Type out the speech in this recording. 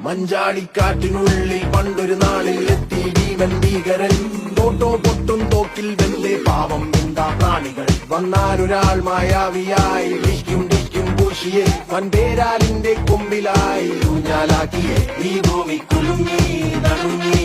മഞ്ചാടിക്കാറ്റിനുള്ളിൽ പണ്ടൊരു നാളിൽ എത്തി ഭീമൻ ഭീകരൻ. തോട്ടോ പൊട്ടും തോക്കിൽ വെന്തേ പാവം എന്താ പ്രാണികൾ. വന്നാലൊരാൾ മായാവിയായി ഡിക്കും ഡിക്കും പൂശിയെ വൻപേരാലിന്റെ കൊമ്പിലായി ഊഞ്ഞാലാക്കിയെ. ഈ ഭൂമി കുലുങ്ങി നടുങ്ങി